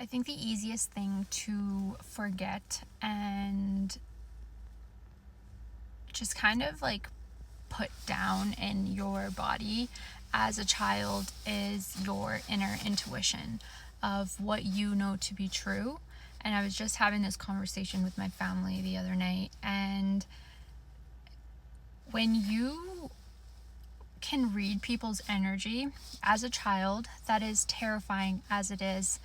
I think the easiest thing to forget and just kind of like put down in your body as a child is your inner intuition of what you know to be true. And I was just having this conversation with my family the other night, and when you can read people's energy as a child, that is terrifying as it is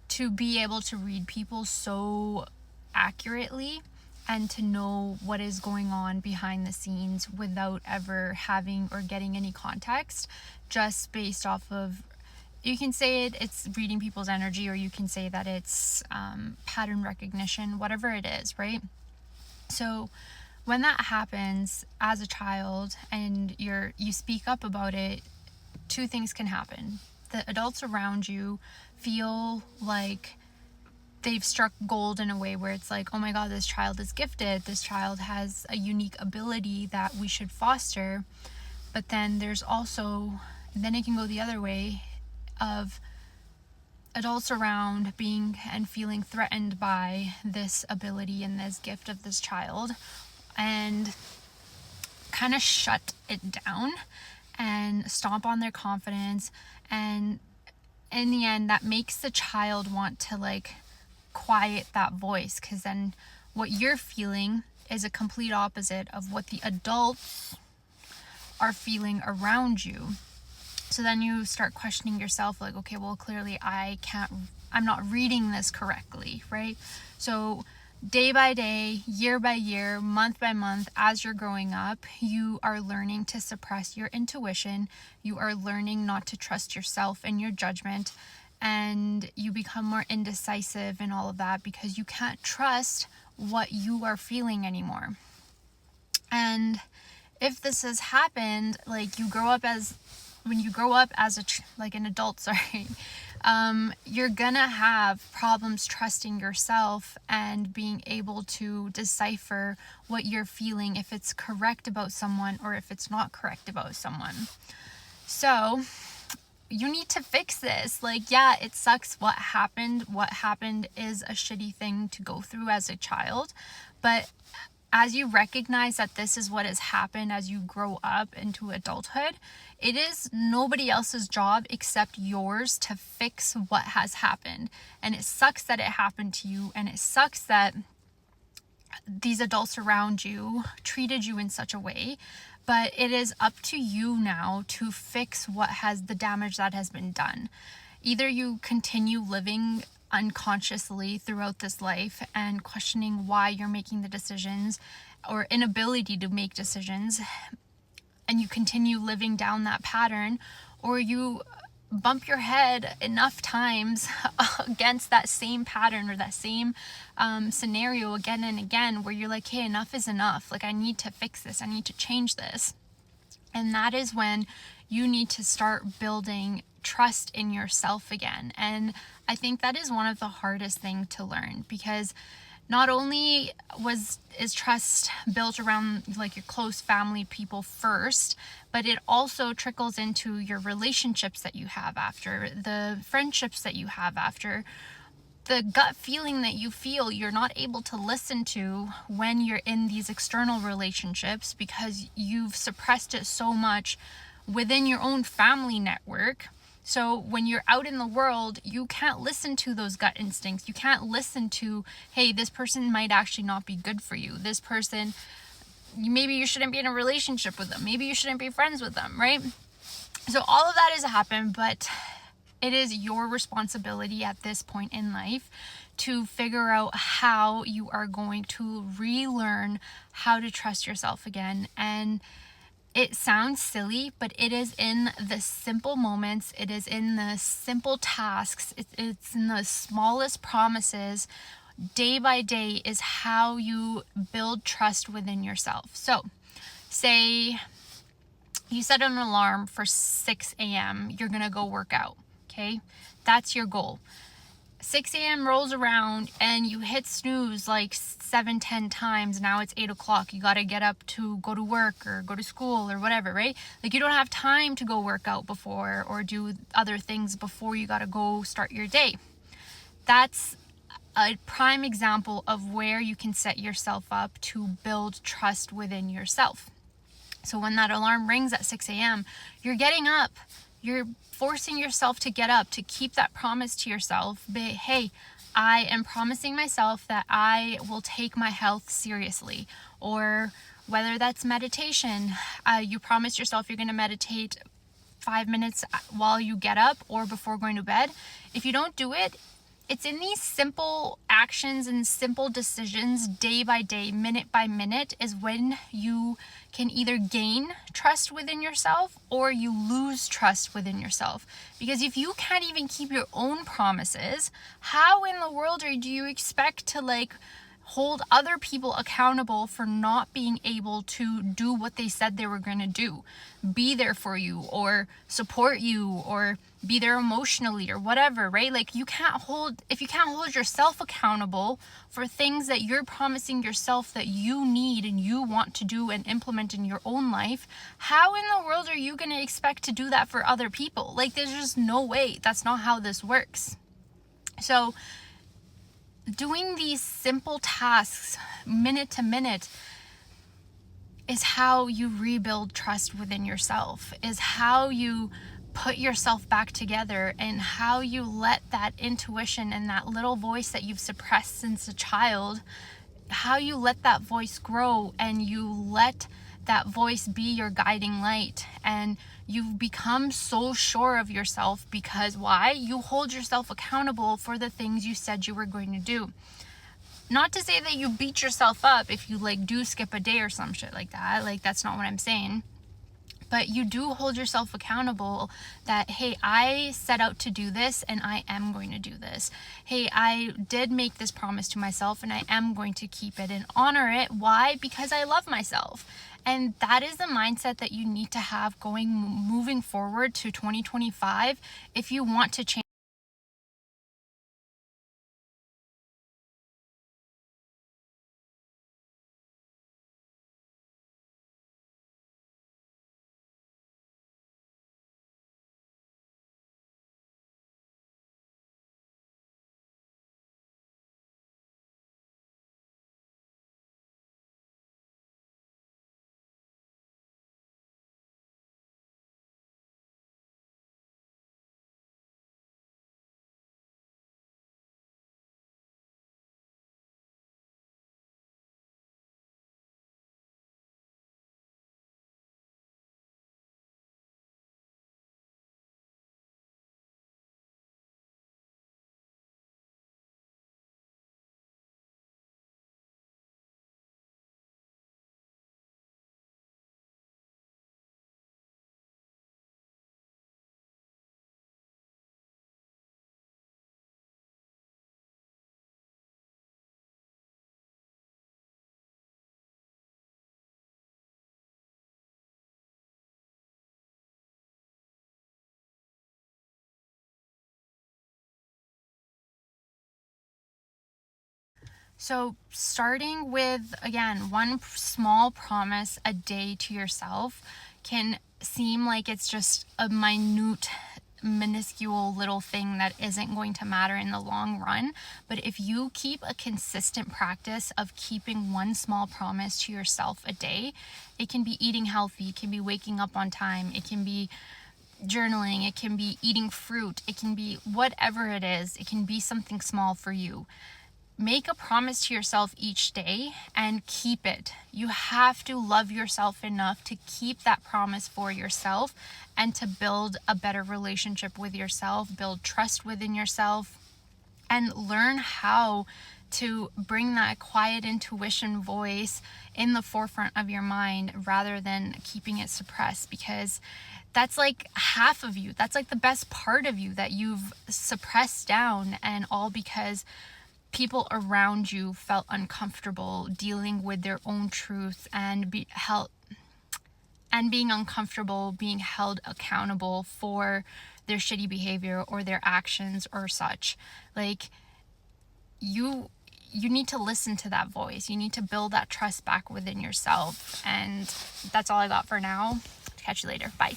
to be able to read people so accurately and to know what is going on behind the scenes without ever having or getting any context, just based off of, you can say it's reading people's energy, or you can say that it's pattern recognition, whatever it is, right? So when that happens as a child and you speak up about it, two things can happen. The adults around you feel like they've struck gold in a way where it's like, oh my God, this child is gifted. This child has a unique ability that we should foster. But then there's also, then it can go the other way of adults around being and feeling threatened by this ability and this gift of this child, and kind of shut it down and stomp on their confidence. And in the end, that makes the child want to like quiet that voice, because then what you're feeling is a complete opposite of what the adults are feeling around you. So then you start questioning yourself, like, okay, well, clearly I'm not reading this correctly, right? So day by day, year by year, month by month, as you're growing up, you are learning to suppress your intuition. You are learning not to trust yourself and your judgment, and you become more indecisive and all of that because you can't trust what you are feeling anymore. And if this has happened, like when you grow up as an adult, you're gonna have problems trusting yourself and being able to decipher what you're feeling, if it's correct about someone or if it's not correct about someone. So you need to fix this. Like, yeah, it sucks what happened. What happened is a shitty thing to go through as a child, but as you recognize that this is what has happened as you grow up into adulthood, it is nobody else's job except yours to fix what has happened. And it sucks that it happened to you, and it sucks that these adults around you treated you in such a way, but it is up to you now to fix the damage that has been done. Either you continue living unconsciously throughout this life and questioning why you're making the decisions or inability to make decisions, and you continue living down that pattern, or you bump your head enough times against that same pattern or that same scenario again and again, where you're like, hey, enough is enough. Like, I need to fix this. I need to change this. And that is when you need to start building trust in yourself again. And I think that is one of the hardest things to learn, because not only is trust built around like your close family people first, but it also trickles into your relationships that you have after, the friendships that you have after, the gut feeling that you feel you're not able to listen to when you're in these external relationships because you've suppressed it so much within your own family network. So when you're out in the world, you can't listen to those gut instincts. You can't listen to, hey, this person might actually not be good for you. This person, maybe you shouldn't be in a relationship with them. Maybe you shouldn't be friends with them, right? So all of that has happened, but it is your responsibility at this point in life to figure out how you are going to relearn how to trust yourself again. And it sounds silly, but it is in the simple moments. It is in the simple tasks. It's in the smallest promises. Day by day is how you build trust within yourself. So say you set an alarm for 6 a.m. You're going to go work out. Okay, that's your goal. 6 a.m. rolls around and you hit snooze like 7-10 times. Now it's 8 o'clock. You got to get up to go to work or go to school or whatever, right? Like, you don't have time to go work out before or do other things before you got to go start your day. that's a prime example of where you can set yourself up to build trust within yourself. So when that alarm rings at 6 a.m., you're getting up. You're forcing yourself to get up, to keep that promise to yourself. But hey, I am promising myself that I will take my health seriously. Or whether that's meditation, you promise yourself you're going to meditate 5 minutes while you get up or before going to bed. If you don't do it, it's in these simple actions and simple decisions, day by day, minute by minute, is when you can either gain trust within yourself or you lose trust within yourself. Because if you can't even keep your own promises, how in the world do you expect to hold other people accountable for not being able to do what they said they were going to do? Be there for you or support you or be there emotionally or whatever, right? If you can't hold yourself accountable for things that you're promising yourself that you need and you want to do and implement in your own life, how in the world are you going to expect to do that for other people? There's just no way. That's not how this works. So doing these simple tasks minute to minute is how you rebuild trust within yourself, is how you put yourself back together, and how you let that intuition and that little voice that you've suppressed since a child, how you let that voice grow and you let that voice be your guiding light. And you've become so sure of yourself because why? You hold yourself accountable for the things you said you were going to do. Not to say that you beat yourself up if you do skip a day or some shit like that. That's not what I'm saying. But you do hold yourself accountable that, hey, I set out to do this and I am going to do this. Hey, I did make this promise to myself and I am going to keep it and honor it. Why? Because I love myself. And that is the mindset that you need to have moving forward to 2025 if you want to change. So starting with, again, one small promise a day to yourself can seem like it's just a minuscule little thing that isn't going to matter in the long run. But if you keep a consistent practice of keeping one small promise to yourself a day, it can be eating healthy, it can be waking up on time, it can be journaling, it can be eating fruit, it can be whatever it is, it can be something small for you. Make a promise to yourself each day and keep it. You have to love yourself enough to keep that promise for yourself and to build a better relationship with yourself, build trust within yourself, and learn how to bring that quiet intuition voice in the forefront of your mind rather than keeping it suppressed, because that's half of you. That's the best part of you that you've suppressed down, and all because people around you felt uncomfortable dealing with their own truth and being uncomfortable being held accountable for their shitty behavior or their actions or such. You need to listen to that voice. You need to build that trust back within yourself. And that's all I got for now. Catch you later. Bye.